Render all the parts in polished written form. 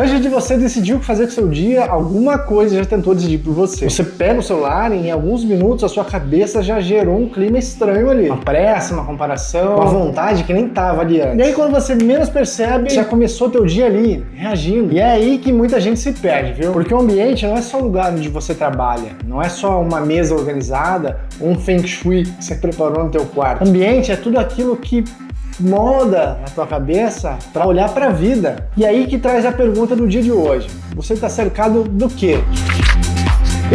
Antes de você decidir o que fazer com o seu dia, alguma coisa já tentou decidir por você. Você pega o celular e em alguns minutos a sua cabeça já gerou um clima estranho ali. Uma pressa, uma comparação, uma vontade que nem tava ali antes. E aí quando você menos percebe, já começou o teu dia ali, reagindo. E é aí que muita gente se perde, viu? Porque o ambiente não é só o lugar onde você trabalha, não é só uma mesa organizada ou um feng shui que você preparou no teu quarto. O ambiente é tudo aquilo que molda a tua cabeça para olhar para a vida. E aí que traz a pergunta do dia de hoje. Você está cercado do quê?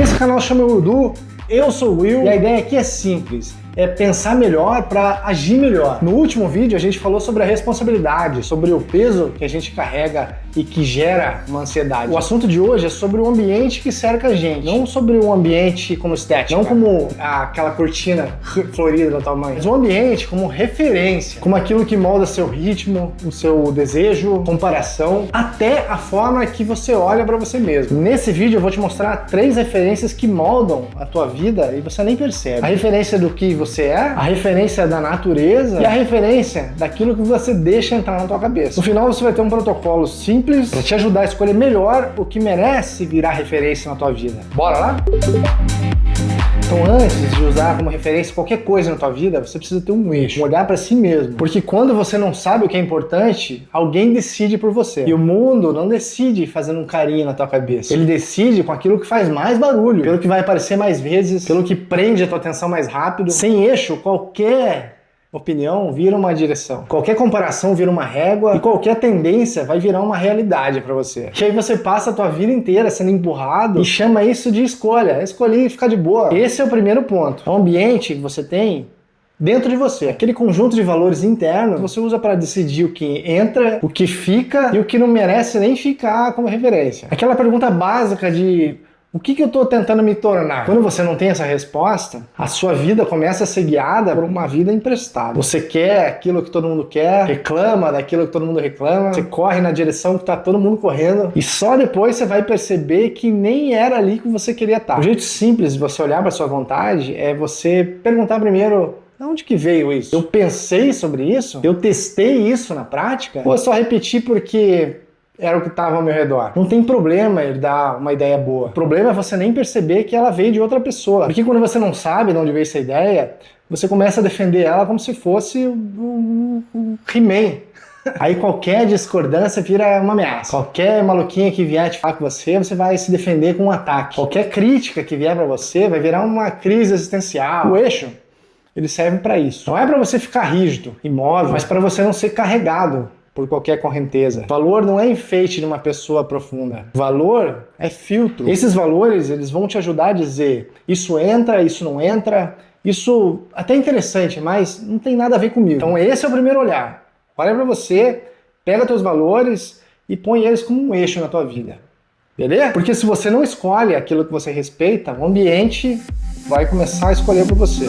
Esse canal chama Urdu, eu sou o Will e a ideia aqui é simples. É pensar melhor para agir melhor. No último vídeo a gente falou sobre a responsabilidade, sobre o peso que a gente carrega e que gera uma ansiedade. O assunto de hoje é sobre o ambiente que cerca a gente, não sobre o ambiente como estética, não como aquela cortina florida da tua mãe, mas o ambiente como referência, como aquilo que molda seu ritmo, o seu desejo, comparação, até a forma que você olha para você mesmo. Nesse vídeo eu vou te mostrar 3 referências que moldam a tua vida e você nem percebe. A referência do que você é, a referência da natureza e a referência daquilo que você deixa entrar na tua cabeça. No final você vai ter um protocolo simples para te ajudar a escolher melhor o que merece virar referência na tua vida. Bora lá? Então antes de usar como referência qualquer coisa na tua vida, você precisa ter um eixo, um olhar para si mesmo. Porque quando você não sabe o que é importante, alguém decide por você. E o mundo não decide fazendo um carinho na tua cabeça. Ele decide com aquilo que faz mais barulho, pelo que vai aparecer mais vezes, pelo que prende a tua atenção mais rápido. Sem eixo, qualquer opinião vira uma direção. Qualquer comparação vira uma régua e qualquer tendência vai virar uma realidade para você. E aí você passa a tua vida inteira sendo empurrado e chama isso de escolha. Escolher e ficar de boa. Esse é o primeiro ponto. É um ambiente que você tem dentro de você. Aquele conjunto de valores internos que você usa para decidir o que entra, o que fica e o que não merece nem ficar como referência. Aquela pergunta básica de o que eu estou tentando me tornar? Quando você não tem essa resposta, a sua vida começa a ser guiada por uma vida emprestada. Você quer aquilo que todo mundo quer, reclama daquilo que todo mundo reclama, você corre na direção que está todo mundo correndo e só depois você vai perceber que nem era ali que você queria estar. O jeito simples de você olhar para sua vontade é você perguntar primeiro: de onde que veio isso? Eu pensei sobre isso? Eu testei isso na prática? Ou eu só repeti porque era o que estava ao meu redor? Não tem problema ele dar uma ideia boa. O problema é você nem perceber que ela veio de outra pessoa. Porque quando você não sabe de onde veio essa ideia, você começa a defender ela como se fosse o He-Man. Aí qualquer discordância vira uma ameaça. Qualquer maluquinha que vier te falar com você vai se defender com um ataque. Qualquer crítica que vier para você vai virar uma crise existencial. O eixo, ele serve para isso. Não é para você ficar rígido, imóvel, mas para você não ser carregado por qualquer correnteza. Valor não é enfeite de uma pessoa profunda. Valor é filtro. Esses valores, eles vão te ajudar a dizer: isso entra, isso não entra, isso até é interessante, mas não tem nada a ver comigo. Então esse é o primeiro olhar. Olha para você, pega teus valores e põe eles como um eixo na tua vida. Beleza? Porque se você não escolhe aquilo que você respeita, o ambiente vai começar a escolher por você.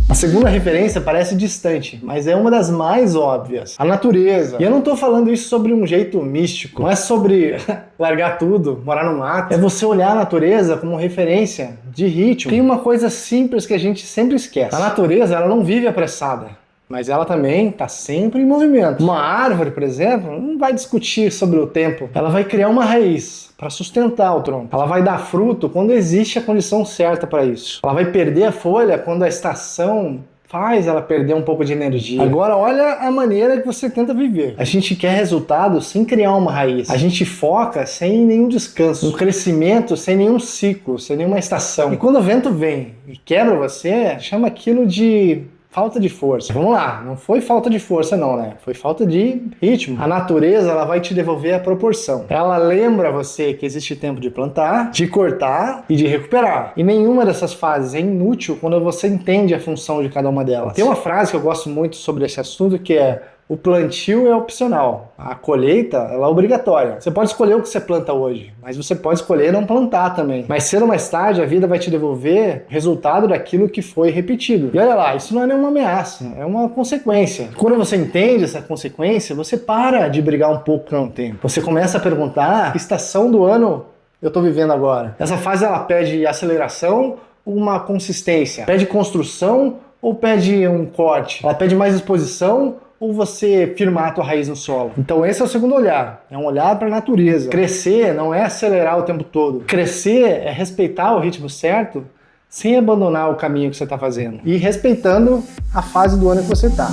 A segunda referência parece distante, mas é uma das mais óbvias. A natureza. E eu não tô falando isso sobre um jeito místico. Não é sobre largar tudo, morar no mato. É você olhar a natureza como referência de ritmo. Tem uma coisa simples que a gente sempre esquece. A natureza, ela não vive apressada, mas ela também está sempre em movimento. Uma árvore, por exemplo, não vai discutir sobre o tempo. Ela vai criar uma raiz para sustentar o tronco. Ela vai dar fruto quando existe a condição certa para isso. Ela vai perder a folha quando a estação faz ela perder um pouco de energia. Agora olha a maneira que você tenta viver. A gente quer resultado sem criar uma raiz. A gente foca sem nenhum descanso. Um crescimento sem nenhum ciclo, sem nenhuma estação. E quando o vento vem e quebra você, chama aquilo de falta de força. Vamos lá, não foi falta de força não, né? Foi falta de ritmo. A natureza, ela vai te devolver a proporção. Ela lembra você que existe tempo de plantar, de cortar e de recuperar. E nenhuma dessas fases é inútil quando você entende a função de cada uma delas. Tem uma frase que eu gosto muito sobre esse assunto que é: o plantio é opcional, a colheita ela é obrigatória. Você pode escolher o que você planta hoje, mas você pode escolher não plantar também. Mais cedo ou mais tarde a vida vai te devolver o resultado daquilo que foi repetido. E olha lá, isso não é nenhuma ameaça, é uma consequência. Quando você entende essa consequência, você para de brigar um pouco com o tempo. Você começa a perguntar: que estação do ano eu estou vivendo agora? Essa fase ela pede aceleração ou uma consistência? Pede construção ou pede um corte? Ela pede mais exposição ou você firmar a tua raiz no solo? Então esse é o segundo olhar, é um olhar para a natureza. Crescer não é acelerar o tempo todo. Crescer é respeitar o ritmo certo sem abandonar o caminho que você está fazendo. E respeitando a fase do ano que você está.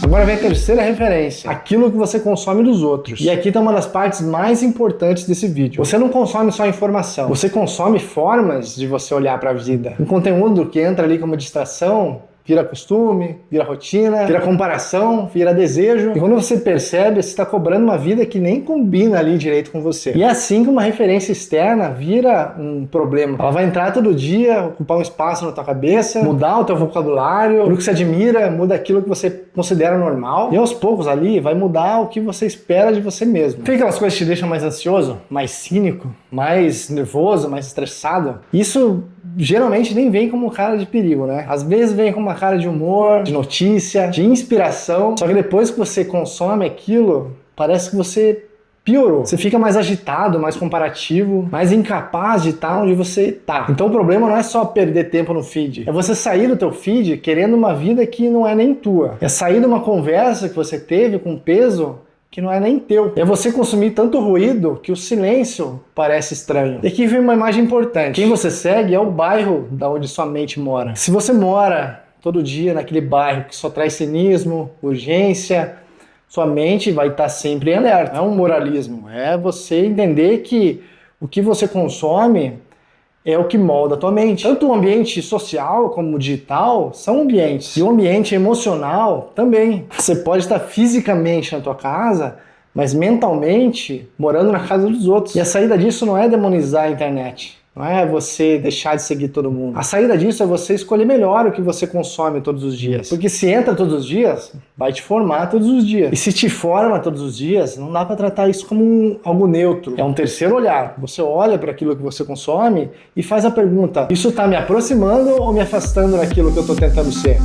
Agora vem a terceira referência, aquilo que você consome dos outros. E aqui está uma das partes mais importantes desse vídeo. Você não consome só informação, você consome formas de você olhar para a vida. Um conteúdo que entra ali como distração vira costume, vira rotina, vira comparação, vira desejo. E quando você percebe, você está cobrando uma vida que nem combina ali direito com você. E é assim que uma referência externa vira um problema. Ela vai entrar todo dia, ocupar um espaço na tua cabeça, mudar o teu vocabulário, aquilo que você admira, muda aquilo que você considera normal. E aos poucos ali vai mudar o que você espera de você mesmo. Tem aquelas coisas que te deixam mais ansioso, mais cínico, mais nervoso, mais estressado. Isso geralmente nem vem como cara de perigo, né? Às vezes vem como uma cara de humor, de notícia, de inspiração. Só que depois que você consome aquilo, parece que você piorou. Você fica mais agitado, mais comparativo, mais incapaz de estar onde você tá. Então o problema não é só perder tempo no feed. É você sair do teu feed querendo uma vida que não é nem tua. É sair de uma conversa que você teve com peso que não é nem teu. É você consumir tanto ruído que o silêncio parece estranho. E aqui vem uma imagem importante. Quem você segue é o bairro da onde sua mente mora. Se você mora todo dia naquele bairro que só traz cinismo, urgência, sua mente vai estar sempre em alerta. Não é um moralismo, é você entender que o que você consome é o que molda a tua mente. Tanto o ambiente social como o digital são ambientes. E o ambiente emocional também. Você pode estar fisicamente na tua casa, mas mentalmente morando na casa dos outros. E a saída disso não é demonizar a internet. Não é você deixar de seguir todo mundo. A saída disso é você escolher melhor o que você consome todos os dias. Porque se entra todos os dias, vai te formar todos os dias. E se te forma todos os dias, não dá para tratar isso como algo neutro. É um terceiro olhar. Você olha para aquilo que você consome e faz a pergunta: isso está me aproximando ou me afastando daquilo que eu estou tentando ser?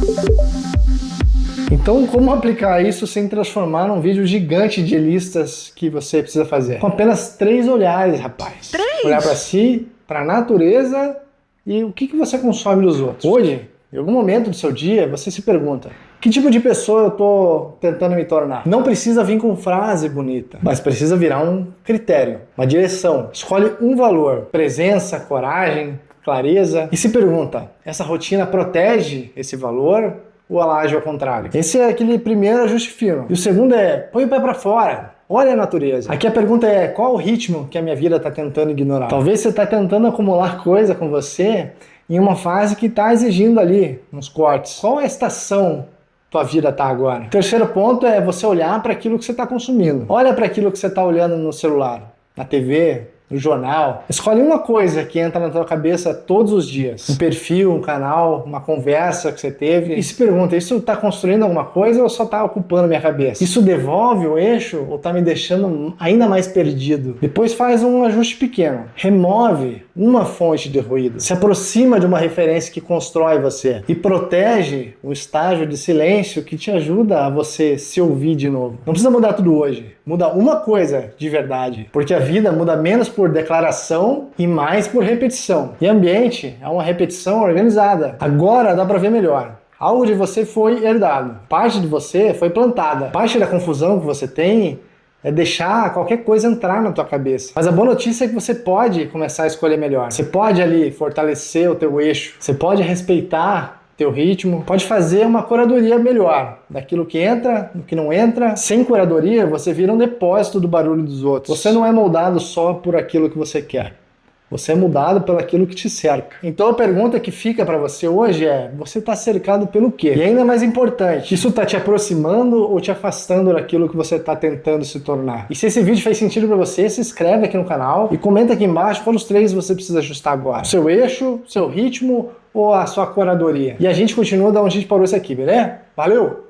Então, como aplicar isso sem transformar num vídeo gigante de listas que você precisa fazer? Com apenas 3 olhares, rapaz. 3? Olhar para si, para a natureza e o que você consome dos outros. Hoje, em algum momento do seu dia, você se pergunta: que tipo de pessoa eu estou tentando me tornar? Não precisa vir com frase bonita, mas precisa virar um critério, uma direção. Escolhe um valor: presença, coragem, clareza. E se pergunta: essa rotina protege esse valor ou ela age ao contrário? Esse é aquele primeiro ajuste fino. E o segundo é: põe o pé para fora. Olha a natureza. Aqui a pergunta é: qual o ritmo que a minha vida está tentando ignorar? Talvez você está tentando acumular coisa com você em uma fase que está exigindo ali uns cortes. Qual é a estação tua vida está agora? O terceiro ponto é você olhar para aquilo que você está consumindo. Olha para aquilo que você está olhando no celular, na TV, no jornal. Escolhe uma coisa que entra na tua cabeça todos os dias. Um perfil, um canal, uma conversa que você teve. E se pergunta: isso está construindo alguma coisa ou só está ocupando minha cabeça? Isso devolve o eixo ou está me deixando ainda mais perdido? Depois faz um ajuste pequeno. Remove uma fonte de ruído. Se aproxima de uma referência que constrói você. E protege o estágio de silêncio que te ajuda a você se ouvir de novo. Não precisa mudar tudo hoje. Muda uma coisa de verdade. Porque a vida muda menos por declaração e mais por repetição. E ambiente é uma repetição organizada. Agora dá para ver melhor. Algo de você foi herdado. Parte de você foi plantada. Parte da confusão que você tem é deixar qualquer coisa entrar na tua cabeça. Mas a boa notícia é que você pode começar a escolher melhor. Você pode ali fortalecer o teu eixo. Você pode respeitar teu ritmo, pode fazer uma curadoria melhor daquilo que entra, do que não entra. Sem curadoria, você vira um depósito do barulho dos outros. Você não é moldado só por aquilo que você quer. Você é mudado pelo aquilo que te cerca. Então a pergunta que fica para você hoje é: você está cercado pelo quê? E ainda mais importante, isso está te aproximando ou te afastando daquilo que você está tentando se tornar? E se esse vídeo fez sentido para você, se inscreve aqui no canal e comenta aqui embaixo qual dos 3 você precisa ajustar agora: o seu eixo, seu ritmo ou a sua curadoria. E a gente continua da onde a gente parou isso aqui, beleza? Valeu!